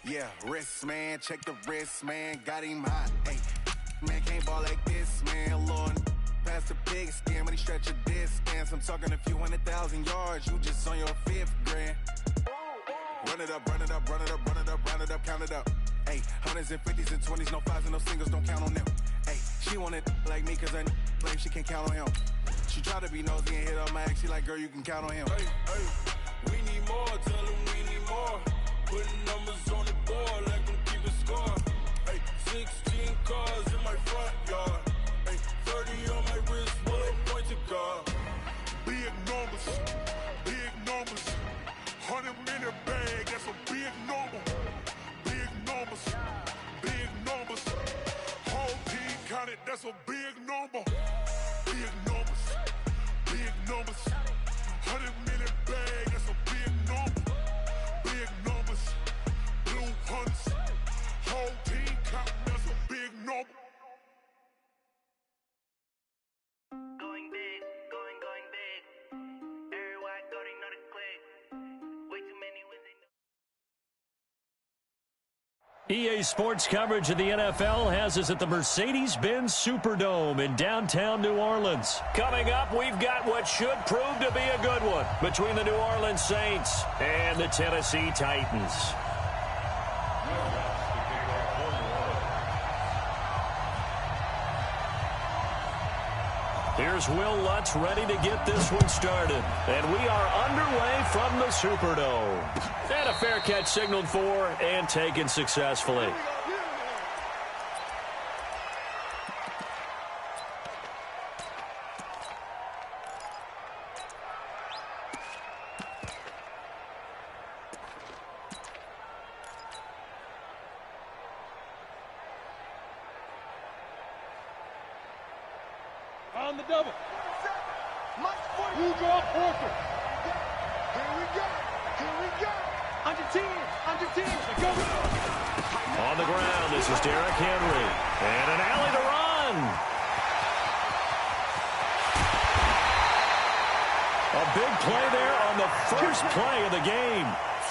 Yeah, wrist, man, check the wrist, man, got him hot. Hey, man, can't ball like this, man, Lord. Past the big skin when he stretch a distance. I'm talking a few 100,000 yards, you just on your 5th grand. Run it up, run it up, run it up, run it up, run it up, count it up. Hey, hundreds and 50s and 20s, no 5s and no singles, don't count on them. Hey, she want it like me cause I claim she can't count on him. She try to be nosy and hit up my ex, she like, girl, you can count on him. Hey, hey, we need more, tell them we need more. Putting numbers on the board like I'm keeping score. Hey, 16 cars in my front yard. Hey, 30 on my wrist, bullet point to guard. Big numbers, big numbers. 100-minute bag, that's a big number. Big numbers, big numbers. Whole team counted, that's a big number. Big numbers, big numbers. 100-minute bag, that's a big number. Big numbers, blue hunts. Whole team counting, that's a big number. Going big, going big. Everywhere I go, they know the click. Way too many wins, they know. EA Sports coverage of the NFL has us at the Mercedes-Benz Superdome in downtown New Orleans. Coming up, we've got what should prove to be a good one between the New Orleans Saints and the Tennessee Titans. Here's Will Lutz ready to get this one started. And we are underway from the Superdome. And a fair catch signaled for and taken successfully. On the double. You draw Porter. Here we go. Here we go. Under 10. Under 10. Go. On the ground, this is Derrick Henry. And an alley to run. A big play there on the first play of the game.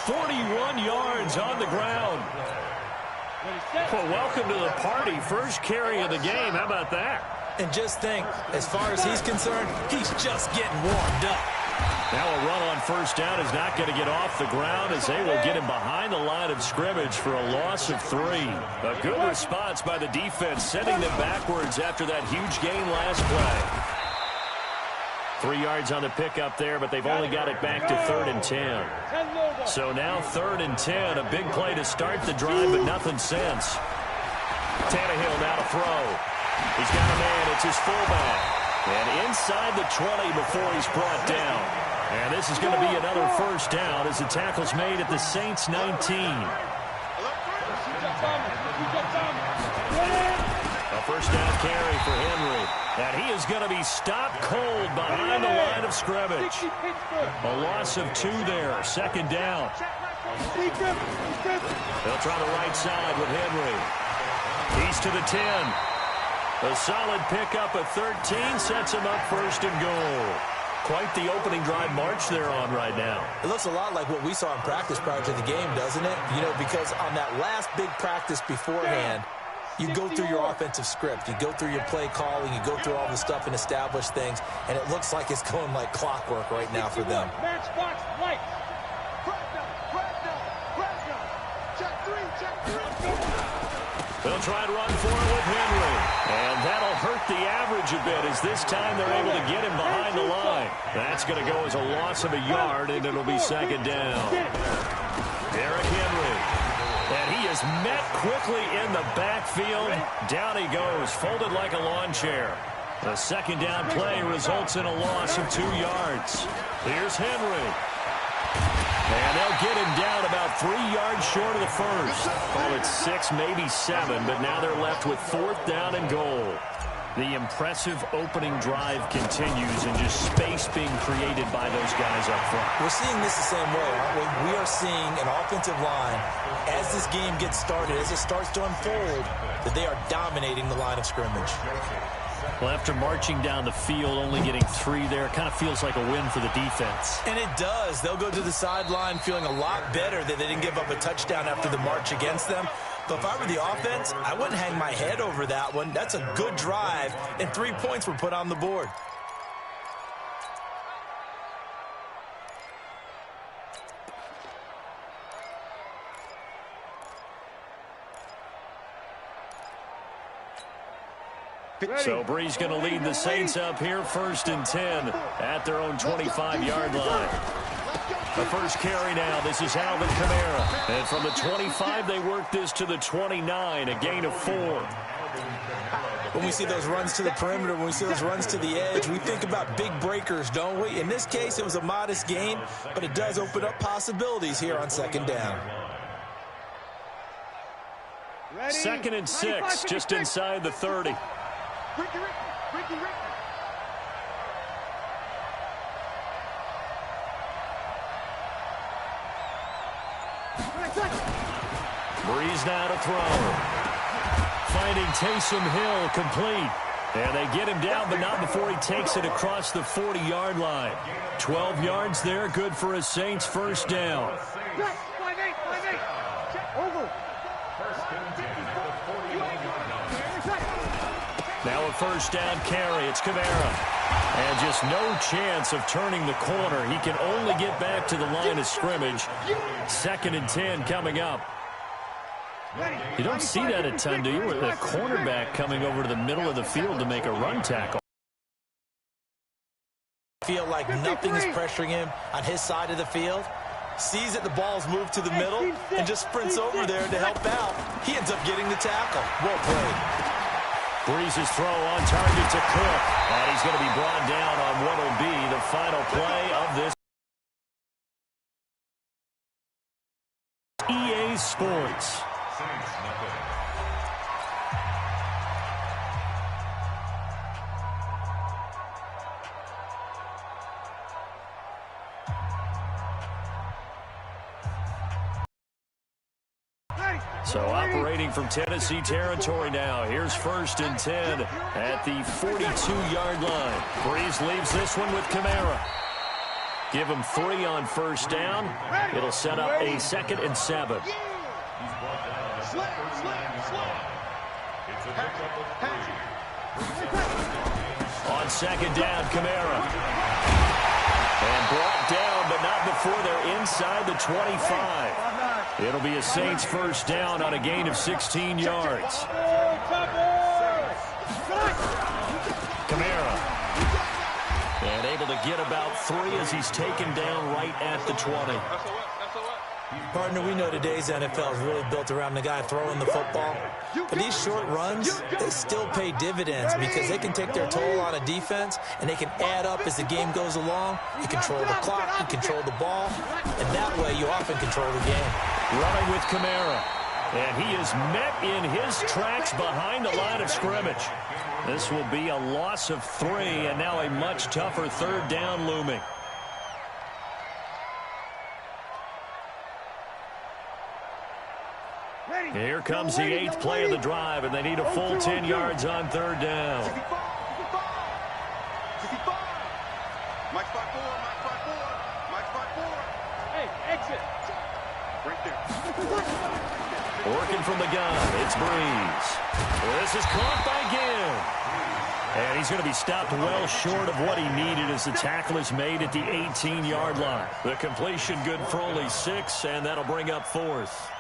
41 yards on the ground. Well, welcome to the party. First carry of the game. How about that? And just think, as far as he's concerned, he's just getting warmed up. Now a run on first down is not going to get off the ground as they will get him behind the line of scrimmage for a loss of 3. A good response by the defense, sending them backwards after that huge gain last play. 3 yards on the pickup there, but they've only got it back to 3rd and 10. So now 3rd and 10, a big play to start the drive, but nothing since. Tannehill now to throw. He's got a man, it's his fullback. And inside the 20 before he's brought down. And this is going to be another first down as the tackle's made at the Saints 19. A first down carry for Henry. And he is going to be stopped cold behind the line of scrimmage. A loss of 2 there, 2nd down. They'll try the right side with Henry. He's to the 10. A solid pickup at 13 sets him up 1st and goal. Quite the opening drive march they're on right now. It looks a lot like what we saw in practice prior to the game, doesn't it? You know, because on that last big practice beforehand, you go through your offensive script. You go through your play calling. You go through all the stuff and establish things. And it looks like it's going like clockwork right now for them. Matchbox right. They'll try and run for it with Henry. And that'll hurt the average a bit as this time they're able to get him behind the line. That's going to go as a loss of a yard, and it'll be 2nd down. Derrick Henry. And he is met quickly in the backfield. Down he goes, folded like a lawn chair. The 2nd down play results in a loss of 2 yards. Here's Henry. And they'll get him down about 3 yards short of the first. Call it 6, maybe 7, but now they're left with 4th down and goal. The impressive opening drive continues and just space being created by those guys up front. We're seeing this the same way, aren't we? We are seeing an offensive line, as this game gets started, as it starts to unfold, that they are dominating the line of scrimmage. Well, after marching down the field, only getting 3 there, kind of feels like a win for the defense. And it does. They'll go to the sideline feeling a lot better that they didn't give up a touchdown after the march against them. But if I were the offense, I wouldn't hang my head over that one. That's a good drive, and 3 points were put on the board. So Brees going to lead the Saints up here, 1st and 10 at their own 25-yard line. The first carry now. This is Alvin Kamara. And from the 25, they work this to the 29, a gain of 4. When we see those runs to the perimeter, when we see those runs to the edge, we think about big breakers, don't we? In this case, it was a modest gain, but it does open up possibilities here on 2nd down. 2nd and 6, just inside the 30. Brees now to throw. Finding Taysom Hill complete. And they get him down, but not before he takes it across the 40-yard line. 12 yards there, good for a Saints 1st down. Now a 1st down carry. It's Kamara. And just no chance of turning the corner. He can only get back to the line of scrimmage. 2nd and 10 coming up. You don't see that a ton, do you? With the cornerback coming over to the middle of the field to make a run tackle. Feel like nothing is pressuring him on his side of the field. Sees that the ball's moved to the middle and just sprints over there to help out. He ends up getting the tackle. Well played. Brees' throw on target to Cook. And he's going to be brought down on what will be the final play of this. EA Sports. So operating from Tennessee territory now. Here's 1st and 10 at the 42-yard line. Brees leaves this one with Kamara. Give him 3 on 1st down. It'll set up a 2nd and 7. On 2nd down, Kamara. And brought down, but not before they're inside the 25. It'll be a Saints 1st down on a gain of 16 yards. Kamara. And able to get about 3 as he's taken down right at the 20. Partner, we know today's NFL is really built around the guy throwing the football. But these short runs, they still pay dividends because they can take their toll on a defense and they can add up as the game goes along. You control the clock, you control the ball, and that way you often control the game. Running with Kamara. And he is met in his tracks behind the line of scrimmage. This will be a loss of 3, and now a much tougher 3rd down looming. Here comes the 8th play of the drive, and they need a full 10 yards on 3rd down. Mike 5-4, Mike 5-4, Mike 5-4. Hey, exit. Right there. Working from the gun, it's Brees. This is caught by Gill. And he's going to be stopped well short of what he needed as the tackle is made at the 18-yard line. The completion good for only 6, and that'll bring up 4th.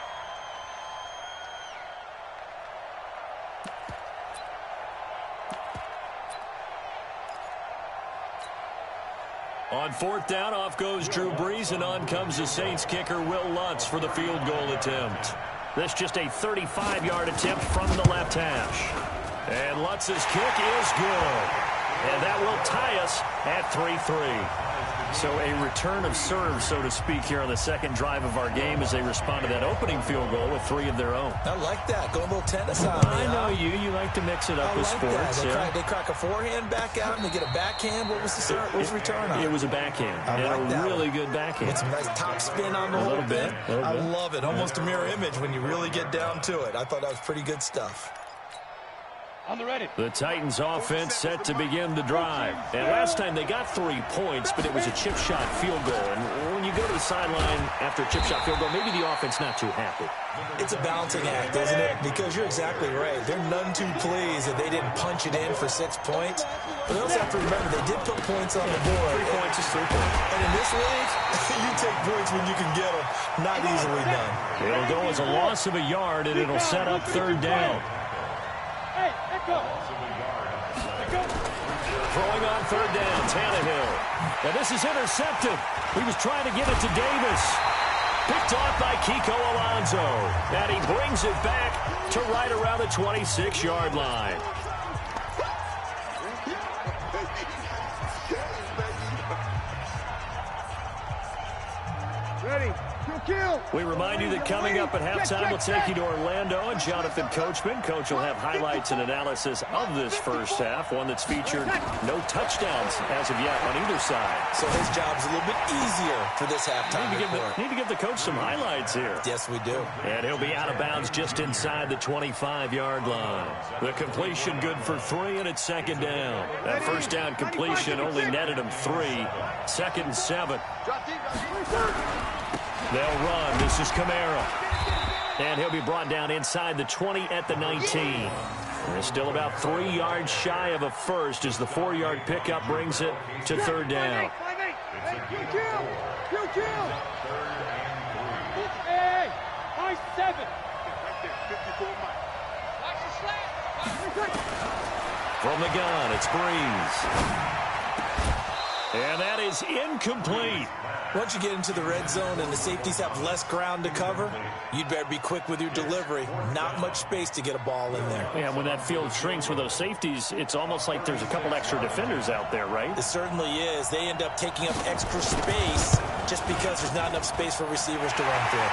On 4th down, off goes Drew Brees, and on comes the Saints kicker, Will Lutz, for the field goal attempt. This just a 35-yard attempt from the left hash. And Lutz's kick is good. And that will tie us at 3-3. So a return of serve, so to speak, here on the 2nd drive of our game as they respond to that opening field goal with 3 of their own. I like that. Go a little tennis on me. I know you. You like to mix it up with sports. They crack a forehand back out and they get a backhand. What was the return on? It was a backhand. And a really good backhand. With some nice top spin on the whole bit. I love it. Almost a mirror image when you really get down to it. I thought that was pretty good stuff. The Titans offense set to begin the drive. And last time they got 3 points, but it was a chip shot field goal. And when you go to the sideline after a chip shot field goal, maybe the offense not too happy. It's a balancing act, isn't it? Because you're exactly right. They're none too pleased that they didn't punch it in for 6 points. But they also have to remember they did put points on the board. 3 points is 3 points. And in this league, you take points when you can get them. Not easily done. It'll go as a loss of a yard, and it'll set up 3rd down. Throwing on 3rd down, Tannehill. Now this is intercepted. He was trying to get it to Davis. Picked off by Kiko Alonso. And he brings it back to right around the 26-yard line. Ready. Kill. We remind you that coming up at halftime, we'll take you to Orlando and Jonathan Coachman. Coach will have highlights and analysis of this first half, one that's featured no touchdowns as of yet on either side. So his job's a little bit easier for this halftime report. Need to give the coach some highlights here. Yes, we do. And he'll be out of bounds just inside the 25-yard line. The completion good for 3, and it's 2nd down. That first down completion only netted him 3. 2nd and 7. They'll run. This is Kamara. And he'll be brought down inside the 20 at the 19. They're still about 3 yards shy of a first as the 4-yard pickup brings it to 3rd down. Hey, 7. From the gun, it's Breeze. And that is incomplete. Once you get into the red zone and the safeties have less ground to cover, you'd better be quick with your delivery. Not much space to get a ball in there. Yeah, when that field shrinks with those safeties, it's almost like there's a couple extra defenders out there, right? It certainly is. They end up taking up extra space just because there's not enough space for receivers to run through.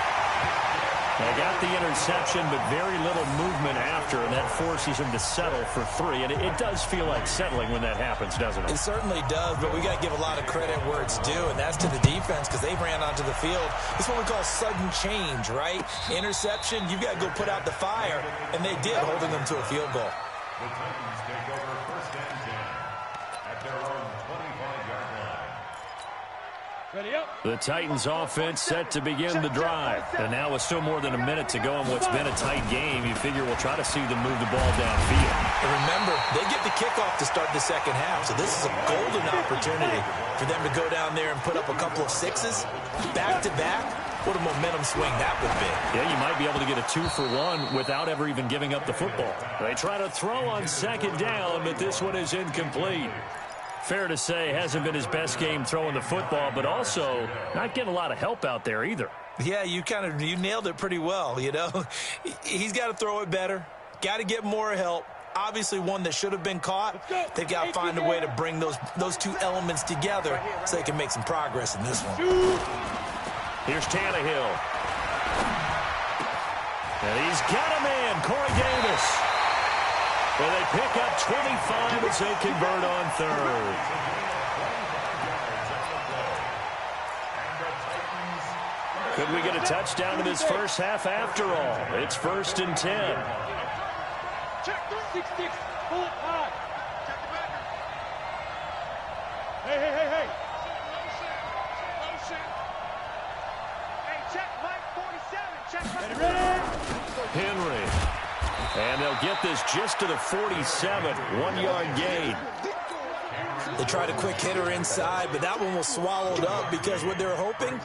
They got the interception, but very little movement after, and that forces him to settle for 3. And it does feel like settling when that happens, doesn't it? It certainly does, but we got to give a lot of credit where it's due, and that's to the defense because they ran onto the field. It's what we call sudden change, right? Interception, you've got to go put out the fire, and they did, holding them to a field goal. The Titans take over 1st and 10 at their own 25-yard line. Ready up. The Titans offense set to begin the drive. And now with still more than a minute to go in what's been a tight game, you figure we'll try to see them move the ball downfield. And remember, they get the kickoff to start the second half, so this is a golden opportunity for them to go down there and put up a couple of 6s back-to-back. What a momentum swing that would be. Yeah, you might be able to get a 2-for-1 without ever even giving up the football. They try to throw on 2nd down, but this one is incomplete. Fair to say, hasn't been his best game throwing the football, but also not getting a lot of help out there either. Yeah, you nailed it pretty well, you know. He's got to throw it better, got to get more help. Obviously one that should have been caught. They've got to find a way to bring those 2 elements together so they can make some progress in this one. Here's Tannehill. And he's got a man, Corey Davis. Well, they pick up 25 as they convert on 3rd. Could we get a touchdown in this first half after all? It's 1st and 10. Check 6-6. Pull it high. Check the backer. Hey. Motion. Hey, check Mike 47. Check Mike. Henry. And they'll get this just to the 47. 1-yard gain. They tried a quick hitter inside, but that one was swallowed up because what they're hoping,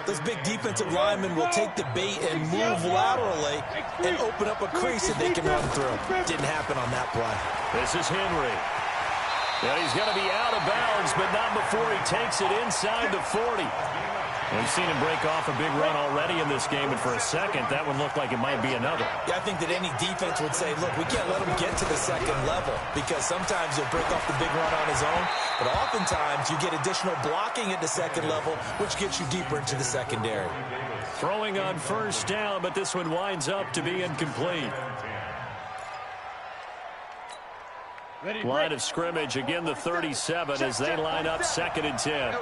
those big defensive linemen will take the bait and move laterally and open up a crease that they can run through. Didn't happen on that play. This is Henry. Yeah, he's going to be out of bounds, but not before he takes it inside the 40. We've seen him break off a big run already in this game, and for a second, that one looked like it might be another. Yeah, I think that any defense would say, look, we can't let him get to the second level because sometimes he'll break off the big run on his own, but oftentimes you get additional blocking at the second level, which gets you deeper into the secondary. Throwing on 1st down, but this one winds up to be incomplete. Line of scrimmage, again the 37 as they line up 2nd and 10.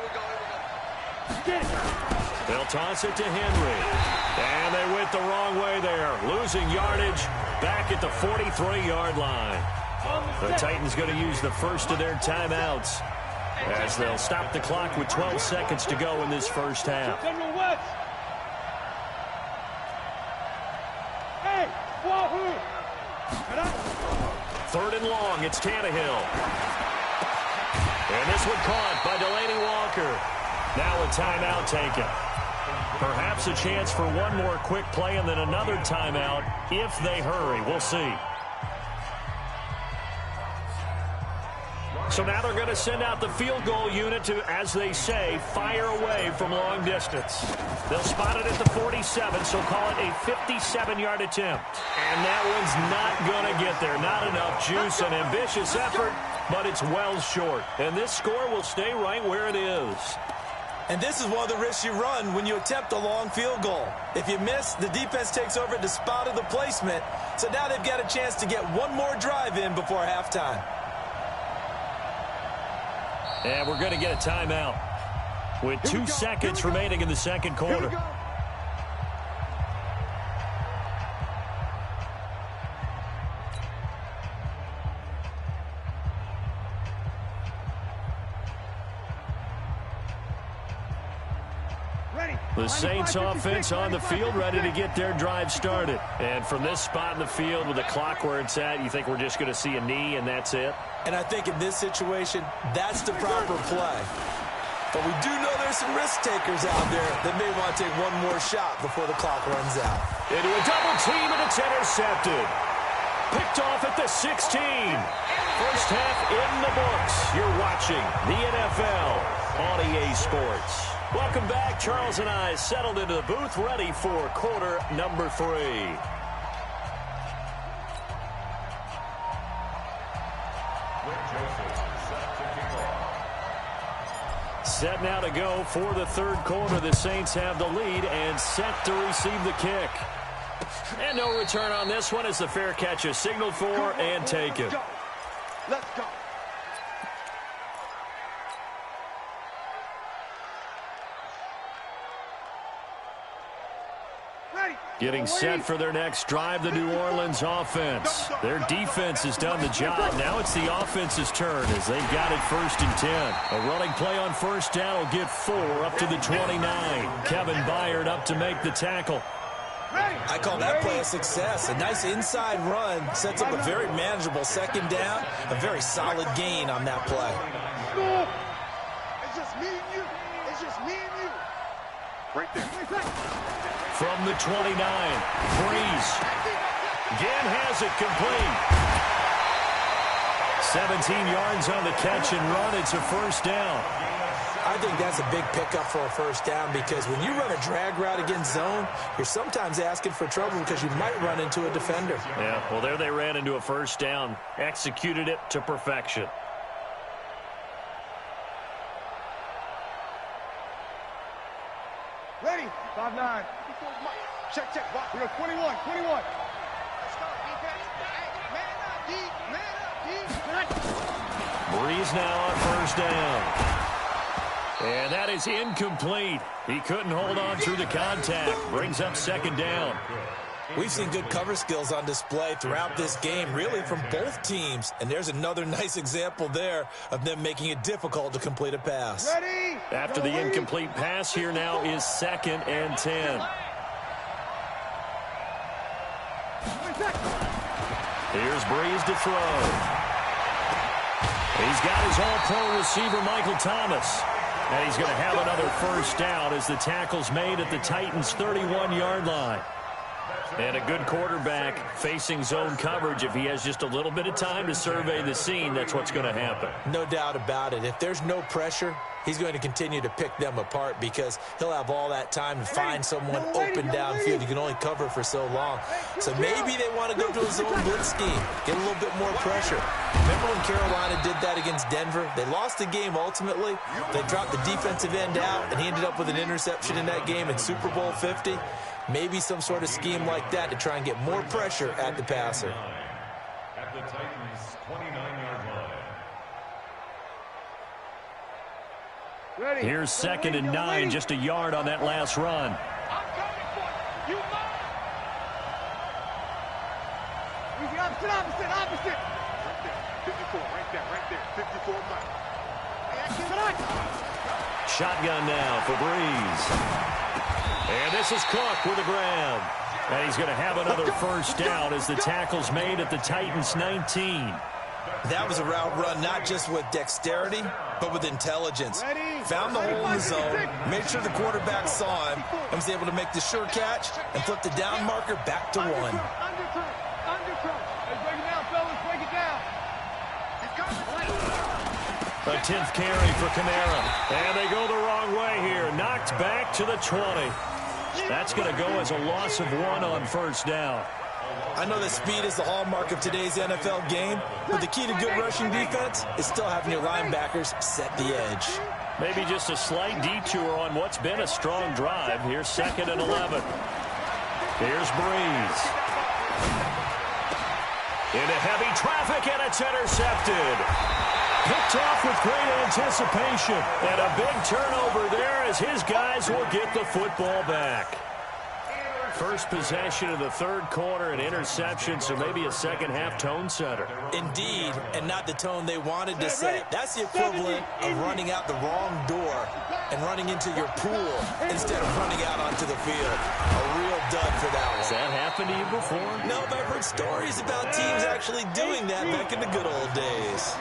They'll toss it to Henry. And they went the wrong way there. Losing yardage back at the 43-yard line. The Titans going to use the first of their timeouts as they'll stop the clock with 12 seconds to go in this first half. Third and long, it's Tannehill. And this one caught by Delaney Walker. Now a timeout taken. Perhaps a chance for one more quick play and then another timeout if they hurry. We'll see. So now they're going to send out the field goal unit to, as they say, fire away from long distance. They'll spot it at the 47, so call it a 57-yard attempt. And that one's not going to get there. Not enough juice, an ambitious effort, but it's well short. And this score will stay right where it is. And this is one of the risks you run when you attempt a long field goal. If you miss, the defense takes over at the spot of the placement. So now they've got a chance to get one more drive in before halftime. And we're going to get a timeout with 2 seconds remaining in the second quarter. The Saints offense on the field ready to get their drive started. And from this spot in the field with the clock where it's at, you think we're just going to see a knee and that's it? And I think in this situation, that's the proper play. But we do know there's some risk takers out there that may want to take one more shot before the clock runs out. Into a double team and it's intercepted. Picked off at the 16. First half in the books. You're watching the NFL on EA Sports. Welcome back. Charles and I settled into the booth, ready for quarter number 3. Set now to go for the third quarter. The Saints have the lead and set to receive the kick. And no return on this one as the fair catch is signaled for and taken. Let's go. Getting set for their next drive, the New Orleans offense. Their defense has done the job. Now it's the offense's turn as they've got it 1st and 10. A running play on first down will get 4 up to the 29. Kevin Byard up to make the tackle. I call that play a success. A nice inside run sets up a very manageable second down. A very solid gain on that play. It's just me and you. It's just me and you. Right there. From the 29, Breeze. Again has it complete. 17 yards on the catch and run. It's a first down. I think that's a big pickup for a first down because when you run a drag route against zone, you're sometimes asking for trouble because you might run into a defender. Yeah, well, there they ran into a first down. Executed it to perfection. Ready? 5-9. Check, check. We got 21. Let's go, defense. Hey, man up, D. Breeze now on first down. And that is incomplete. He couldn't hold on through the contact. Brings up second down. We've seen good cover skills on display throughout this game, really from both teams. And there's another nice example there of them making it difficult to complete a pass. Ready? After the incomplete pass, here now is 2nd and 10. Here's Breeze to throw. He's got his all-pro receiver, Michael Thomas. And he's going to have another first down as the tackle's made at the Titans' 31-yard line. And a good quarterback facing zone coverage. If he has just a little bit of time to survey the scene, that's what's going to happen. No doubt about it. If there's no pressure, he's going to continue to pick them apart because he'll have all that time to find someone open downfield. You can only cover for so long. So maybe they want to go to a zone blitz scheme, get a little bit more pressure. Remember when Carolina did that against Denver? They lost the game ultimately. They dropped the defensive end out, and he ended up with an interception in that game in Super Bowl 50. Maybe some sort of scheme like that to try and get more pressure at the passer. At the Titans' 29-yard line. Ready? Here's 2nd and 9, just a yard on that last run. I'm coming for you. You mine. Opposite. 54, right there, 54 Mike. Shotgun now for Breeze. And this is Cook with a grab. And he's going to have another first down as the tackle's made at the Titans' 19. That was a route run not just with dexterity, but with intelligence. Found the hole in the zone, made sure the quarterback saw him, and was able to make the sure catch and flip the down marker back to 1. Underthrow. Hey, break it down, fellas. Break it down. A 10th carry for Kamara. And they go the wrong way here. Knocked back to the 20. That's going to go as a loss of 1 on first down. I know that speed is the hallmark of today's NFL game, but the key to good rushing defense is still having your linebackers set the edge. Maybe just a slight detour on what's been a strong drive. Here's 2nd and 11. Here's Breeze. Into heavy traffic, and it's intercepted. Picked off with great anticipation. And a big turnover there as his guys will get the football back. First possession of the third quarter, an interception, so maybe a second-half tone setter. Indeed, and not the tone they wanted to set. That's the equivalent of running out the wrong door and running into your pool instead of running out onto the field. A real dud for that one. Has that happened to you before? No, but I've heard stories about teams actually doing that back in the good old days.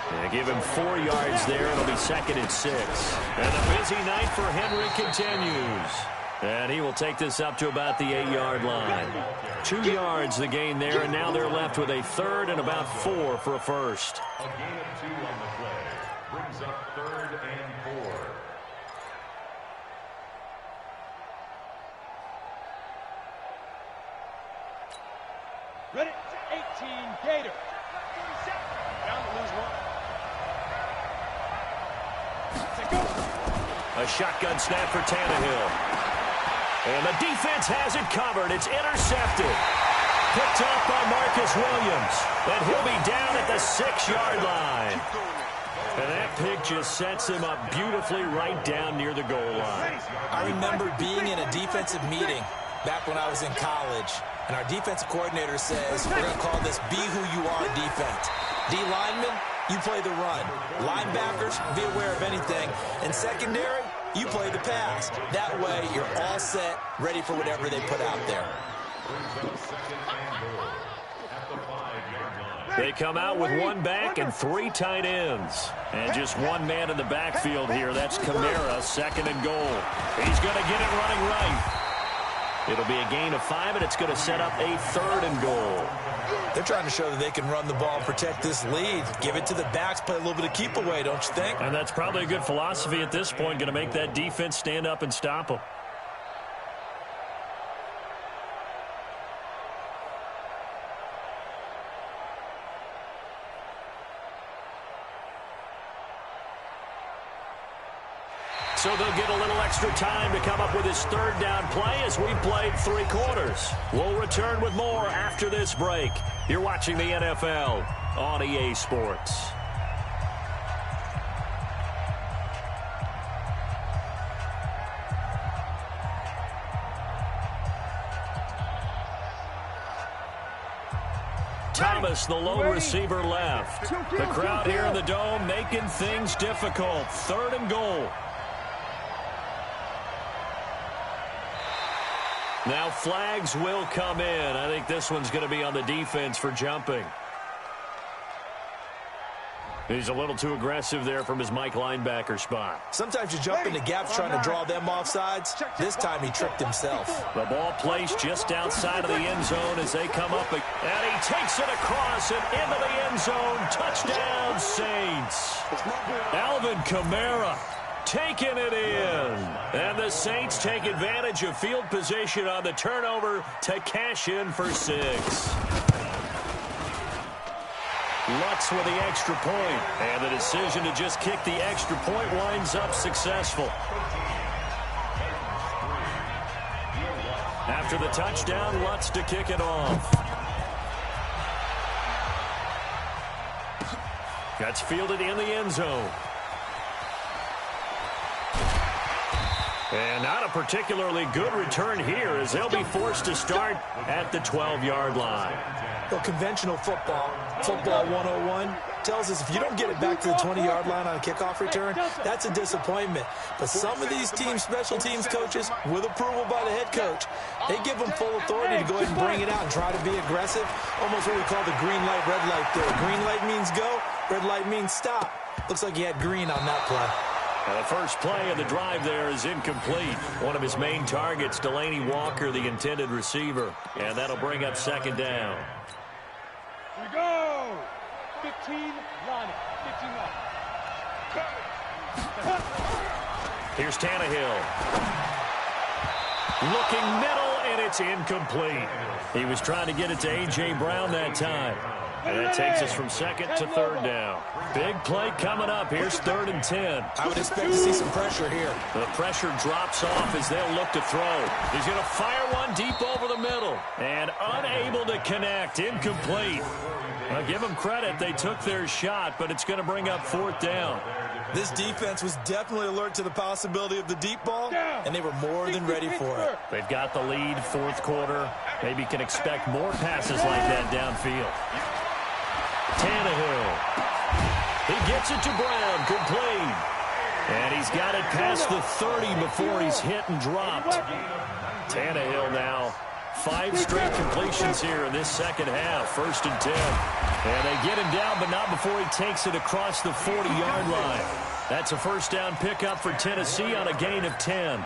Yeah, give him 4 yards there. It'll be 2nd and 6. And a busy night for Henry continues. And he will take this up to about the 8-yard line. 2 yards the gain there, and now they're left with a 3rd and about 4 for a first. A gain of 2 on the play. Brings up 3rd and 4. Ready? 18, Gator. Down to lose 1. A shotgun snap for Tannehill. And the defense has it covered. It's intercepted. Picked off by Marcus Williams. And he'll be down at the 6-yard line. And that pick just sets him up beautifully right down near the goal line. I remember being in a defensive meeting back when I was in college. And our defensive coordinator says, we're going to call this Be Who You Are defense. D linemen, you play the run. Linebackers, be aware of anything. And secondary, you play the pass. That way, you're all set, ready for whatever they put out there. They come out with 1 back and 3 tight ends. And just 1 man in the backfield here. That's Kamara, 2nd and goal. He's going to get it running right. It'll be a gain of 5, and it's going to set up a 3rd and goal. They're trying to show that they can run the ball and protect this lead. Give it to the backs, play a little bit of keep away, don't you think? And that's probably a good philosophy at this point, going to make that defense stand up and stop them. So they'll get a little extra time to come up with his 3rd down play as we played 3 quarters. We'll return with more after this break. You're watching the NFL on EA Sports. Thomas, the lone receiver, left. The crowd here in the Dome making things difficult. 3rd and goal. Now flags will come in. I think this one's going to be on the defense for jumping. He's a little too aggressive there from his Mike linebacker spot. Sometimes you jump into gaps trying to draw them off sides. This time he tricked himself. The ball placed just outside of the end zone as they come up. And he takes it across and into the end zone. Touchdown, Saints. Alvin Kamara taking it in. And the Saints take advantage of field position on the turnover to cash in for 6. Lutz with the extra point. And the decision to just kick the extra point winds up successful. After the touchdown, Lutz to kick it off. That's fielded in the end zone. And not a particularly good return here as they'll be forced to start at the 12-yard line. Well, conventional football 101, tells us if you don't get it back to the 20-yard line on a kickoff return, that's a disappointment. But some of these team special teams coaches, with approval by the head coach, they give them full authority to go ahead and bring it out and try to be aggressive, almost what we call the green light, red light theory. Green light means go, red light means stop. Looks like he had green on that play. The first play of the drive there is incomplete. One of his main targets, Delaney Walker, the intended receiver. And that'll bring up second down. Here we go. 15, line it. 15 line. Here's Tannehill. Looking middle, and it's incomplete. He was trying to get it to A.J. Brown that time. And that takes us from second to third down. Big play coming up. Here's 3rd and 10. I would expect to see some pressure here. The pressure drops off as they'll look to throw. He's going to fire one deep over the middle. And unable to connect. Incomplete. Well, give them credit. They took their shot, but it's going to bring up 4th down. This defense was definitely alert to the possibility of the deep ball, and they were more than ready for it. They've got the lead, 4th quarter. Maybe can expect more passes like that downfield. Tannehill. He gets it to Brown, complete. And he's got it past the 30 before he's hit and dropped. Tannehill now. 5 straight completions here in this second half. 1st and 10. And they get him down, but not before he takes it across the 40-yard line. That's a first down pickup for Tennessee on a gain of 10.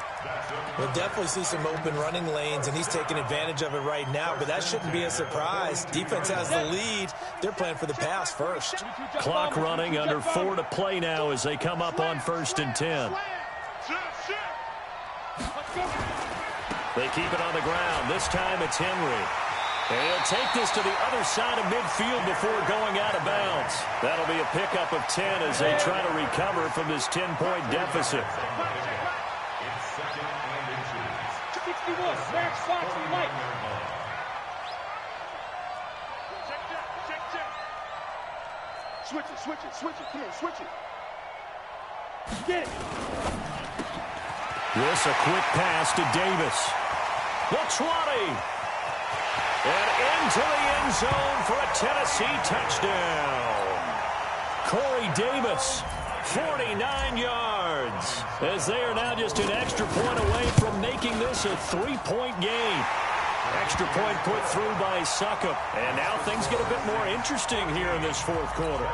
We'll definitely see some open running lanes, and he's taking advantage of it right now, but that shouldn't be a surprise. Defense has the lead. They're playing for the pass first. Clock running, under 4 to play now as they come up on 1st and 10. They keep it on the ground. This time it's Henry. And he'll take this to the other side of midfield before going out of bounds. That'll be a pickup of 10 as they try to recover from this 10-point deficit. 61, Max Fox and Mike. Switch it. Come on, switch it. Get it. This a quick pass to Davis. The 20. And into the end zone for a Tennessee touchdown. Corey Davis, 49 yards. As they are now just an extra point away from making this a 3-point game. Extra point put through by Suckup. And now things get a bit more interesting here in this 4th quarter.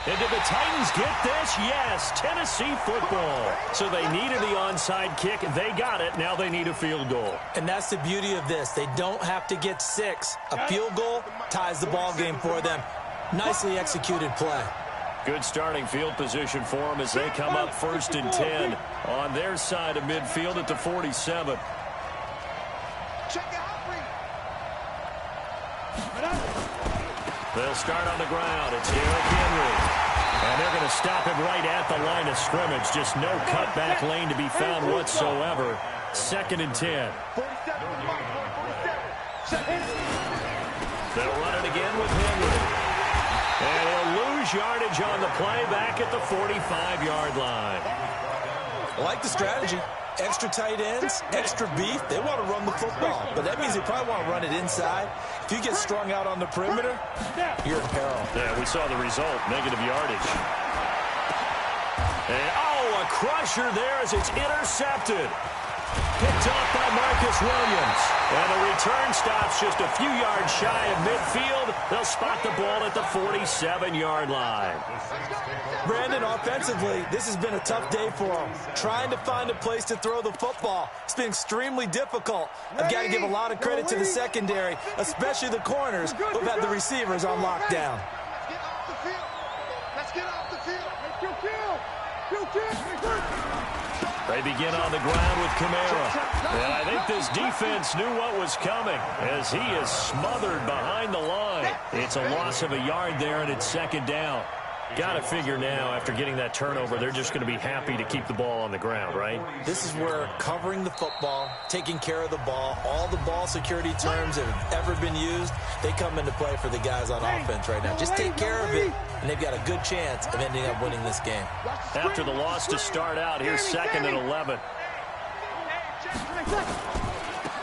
And did the Titans get this? Yes, Tennessee football. So they needed the onside kick. They got it. Now they need a field goal. And that's the beauty of this. They don't have to get 6. A field goal ties the ball game for them. Nicely executed play. Good starting field position for them as they come up 1st and 10 on their side of midfield at the 47. They'll start on the ground. It's Derrick Henry. And they're going to stop him right at the line of scrimmage. Just no cutback lane to be found whatsoever. 2nd and 10. They'll run it again with Henry. And he'll lose yardage on the play back at the 45-yard line. I like the strategy. Extra tight ends, extra beef. They want to run the football, but that means they probably want to run it inside. If you get strung out on the perimeter, you're in peril. Yeah, we saw the result, negative yardage. And, a crusher there as it's intercepted. Picked off by Marcus Williams. And the return stops just a few yards shy of midfield. They'll spot the ball at the 47-yard line. Brandon, offensively, this has been a tough day for them. Trying to find a place to throw the football. It's been extremely difficult. I've got to give a lot of credit to the secondary, especially the corners who've had the receivers on lockdown. Let's get off the field. Kill. They begin on the ground with Kamara. And I think this defense knew what was coming as he is smothered behind the line. It's a loss of a yard there, and it's 2nd down. Got to figure now, after getting that turnover, they're just going to be happy to keep the ball on the ground, right? This is where covering the football, taking care of the ball, all the ball security terms that have ever been used, they come into play for the guys on offense right now. Just take care of it, and they've got a good chance of ending up winning this game. After the loss to start out, here's 2nd and 11.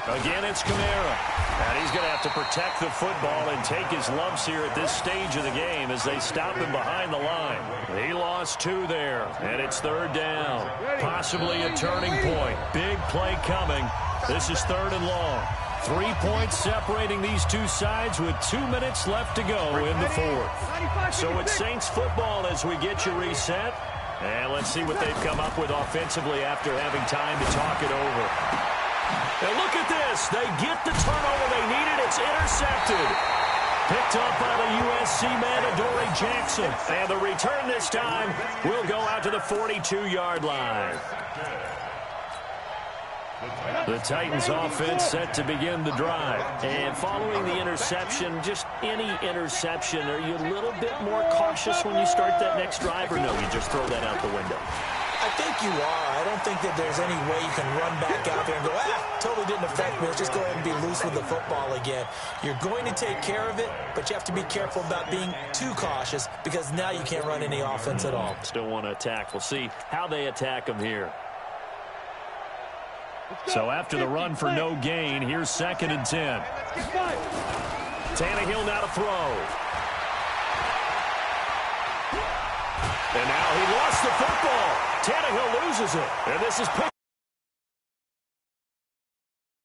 Again, it's Kamara. And he's going to have to protect the football and take his lumps here at this stage of the game as they stop him behind the line. He lost 2 there, and it's 3rd down. Possibly a turning point. Big play coming. This is 3rd and long. 3 points separating these two sides with 2 minutes left to go in the 4th. So it's Saints football as we get you reset. And let's see what they've come up with offensively after having time to talk it over. And look at this. They get the turnover they needed. It's intercepted. Picked up by the USC man, Adoree Jackson. And the return this time will go out to the 42-yard line. The Titans offense set to begin the drive. And following the interception, just any interception, are you a little bit more cautious when you start that next drive, or no, you just throw that out the window? I think you are. I don't think that there's any way you can run back out there and go, totally didn't affect me. Let's just go ahead and be loose with the football again. You're going to take care of it, but you have to be careful about being too cautious because now you can't run any offense at all. Still want to attack. We'll see how they attack them here. So after the run for no gain, here's 2nd and 10. Tannehill now to throw. And now he lost the football. Tannehill loses it. And this is picked